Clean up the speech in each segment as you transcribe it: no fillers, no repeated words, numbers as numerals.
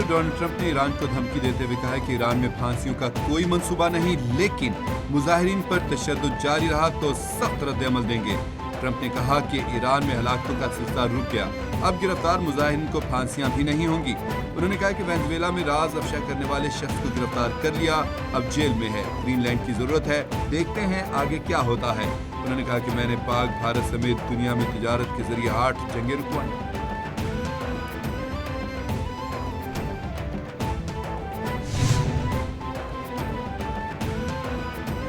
Donald Trump نے ایران کو دھمکی دیتے ہوئے کہا کہ ایران میں پھانسیوں کا کوئی منصوبہ نہیں، لیکن مظاہرین پر تشدد جاری رہا تو سخت رد عمل دیں گے۔ ٹرمپ نے کہا کہ ایران میں ہلاکتوں کا سلسلہ رک گیا، اب گرفتار مظاہرین کو پھانسیاں بھی نہیں ہوں گی۔ انہوں نے کہا کہ وینزویلا میں راز افشا کرنے والے شخص کو گرفتار کر لیا، اب جیل میں ہے، گرین لینڈ کی ضرورت ہے، دیکھتے ہیں آگے کیا ہوتا ہے۔ انہوں نے کہا کہ میں نے پاک بھارت سمیت دنیا میں تجارت کے ذریعے 8 جنگیں رکوائیں۔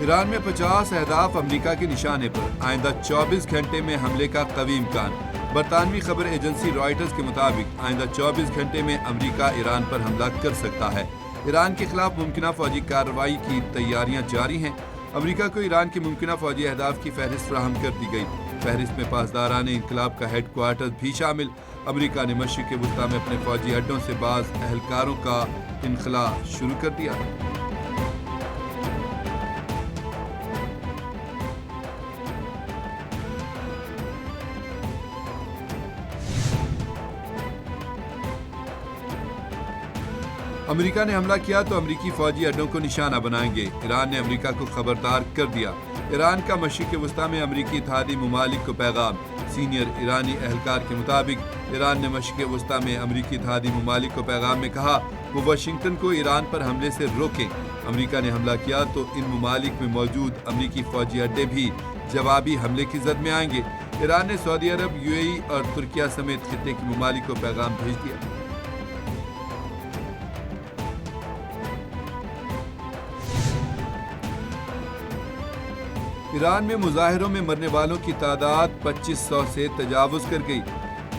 ایران میں 50 اہداف امریکہ کے نشانے پر، آئندہ 24 گھنٹے میں حملے کا قوی امکان۔ برطانوی خبر ایجنسی رائٹرز کے مطابق آئندہ 24 گھنٹے میں امریکہ ایران پر حملہ کر سکتا ہے۔ ایران کے خلاف ممکنہ فوجی کارروائی کی تیاریاں جاری ہیں۔ امریکہ کو ایران کے ممکنہ فوجی اہداف کی فہرست فراہم کر دی گئی۔ فہرست میں پاسداران انقلاب کا ہیڈ کوارٹر بھی شامل۔ امریکہ نے مشرق وسطیٰ میں اپنے فوجی اڈوں سے بعض اہلکاروں کا انخلاء شروع کر دیا۔ امریکہ نے حملہ کیا تو امریکی فوجی اڈوں کو نشانہ بنائیں گے۔ ایران نے امریکہ کو خبردار کر دیا۔ ایران کا مشرق وسطیٰ میں امریکی اتحادی ممالک کو پیغام۔ سینئر ایرانی اہلکار کے مطابق ایران نے مشرق وسطیٰ میں امریکی اتحادی ممالک کو پیغام میں کہا وہ واشنگٹن کو ایران پر حملے سے روکیں۔ امریکہ نے حملہ کیا تو ان ممالک میں موجود امریکی فوجی اڈے بھی جوابی حملے کی زد میں آئیں گے۔ ایران نے سعودی عرب، UAE اور ترکیہ سمیت خطے کے ممالک کو پیغام بھیج دیا۔ ایران میں مظاہروں میں مرنے والوں کی تعداد 2500 سے تجاوز کر گئی۔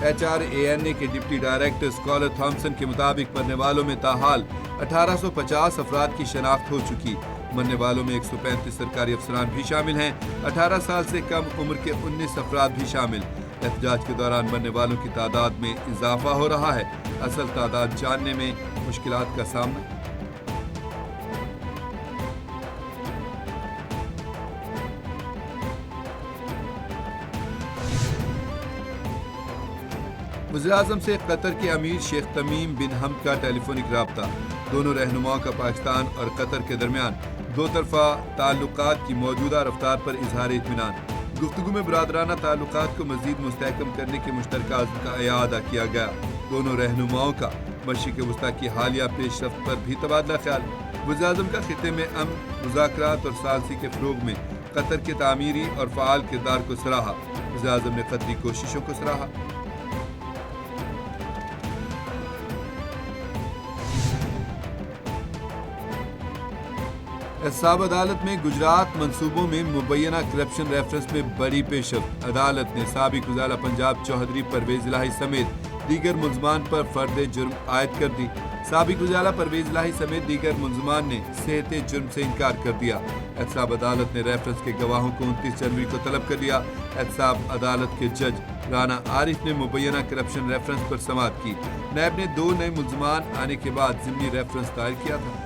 HRANA کے ڈپٹی ڈائریکٹر اسکالر تھامسن کے مطابق مرنے والوں میں تاحال 1850 افراد کی شناخت ہو چکی۔ مرنے والوں میں 135 سرکاری افسران بھی شامل ہیں، 18 سال سے کم عمر کے 19 افراد بھی شامل۔ احتجاج کے دوران مرنے والوں کی تعداد میں اضافہ ہو رہا ہے، اصل تعداد جاننے میں مشکلات کا سامنا۔ وزیراعظم سے قطر کے امیر شیخ تمیم بن حمد کا ٹیلی فونک رابطہ۔ دونوں رہنماؤں کا پاکستان اور قطر کے درمیان دو طرفہ تعلقات کی موجودہ رفتار پر اظہار اطمینان۔ گفتگو میں برادرانہ تعلقات کو مزید مستحکم کرنے کے مشترکہ عزم کا اعادہ کیا گیا۔ دونوں رہنماؤں کا مشرق وسطیٰ کی حالیہ پیش رفت پر بھی تبادلہ خیال۔ وزیراعظم کا خطے میں امن، مذاکرات اور ثالثی کے فروغ میں قطر کے تعمیری اور فعال کردار کو سراہا۔ وزیراعظم نے قطری کوششوں کو سراہا۔ احتساب عدالت میں گجرات منصوبوں میں مبینہ کرپشن ریفرنس میں بڑی پیش رفت۔ عدالت نے سابق وزیر اعلیٰ پنجاب چودھری پرویز الہی سمیت دیگر ملزمان پر فرد جرم عائد کر دی۔ سابق وزیر اعلیٰ پرویز الہی سمیت دیگر ملزمان نے صحت جرم سے انکار کر دیا۔ احتساب عدالت نے ریفرنس کے گواہوں کو 29 جنوری کو طلب کر لیا۔ احتساب عدالت کے جج رانا عارف نے مبینہ کرپشن ریفرنس پر سماعت کی۔ نیب نے 2 نئے ملزمان آنے کے بعد ضمنی ریفرنس دائر کیا تھا۔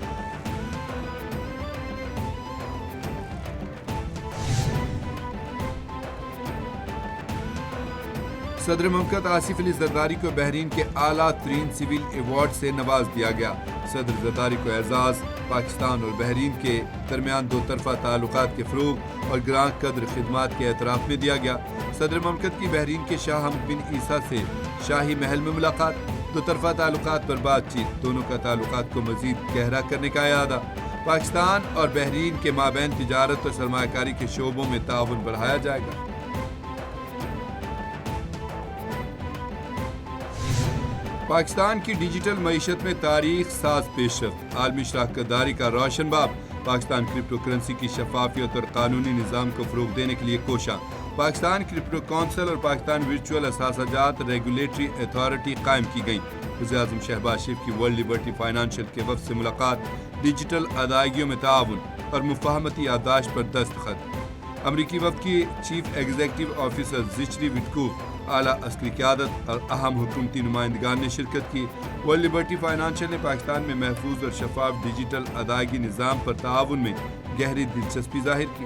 صدر مملکت آصف علی زرداری کو بحرین کے اعلیٰ ترین سول ایوارڈ سے نواز دیا گیا۔ صدر زرداری کو اعزاز پاکستان اور بحرین کے درمیان دو طرفہ تعلقات کے فروغ اور گراں قدر خدمات کے اعتراف میں دیا گیا۔ صدر مملکت کی بحرین کے شاہ حمد بن عیسیٰ سے شاہی محل میں ملاقات، دو طرفہ تعلقات پر بات چیت، دونوں کا تعلقات کو مزید گہرا کرنے کا اعادہ۔ پاکستان اور بحرین کے مابین تجارت اور سرمایہ کاری کے شعبوں میں تعاون بڑھایا جائے گا۔ پاکستان کی ڈیجیٹل معیشت میں تاریخ ساز پیش رفت، عالمی شراکت داری کا روشن باب۔ پاکستان کرپٹو کرنسی کی شفافیت اور قانونی نظام کو فروغ دینے کے لیے کوشاں۔ پاکستان کرپٹو کونسل اور پاکستان ورچوئل اثاثہ جات ریگولیٹری اتھارٹی قائم کی گئی۔ وزیراعظم شہباز شریف کی ورلڈ لبرٹی فائنانشل کے وفد سے ملاقات، ڈیجیٹل ادائیگیوں میں تعاون اور مفاہمتی یادداشت پر دستخط۔ امریکی وفد کی چیف ایگزیکٹو آفیسر زچری وٹکوف، اعلیٰ عسکری قیادت اور اہم حکومتی نمائندگان نے شرکت کی۔ ورلڈ لبرٹی فائنانشل نے پاکستان میں محفوظ اور شفاف ڈیجیٹل ادائیگی نظام پر تعاون میں گہری دلچسپی ظاہر کی۔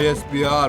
ISPR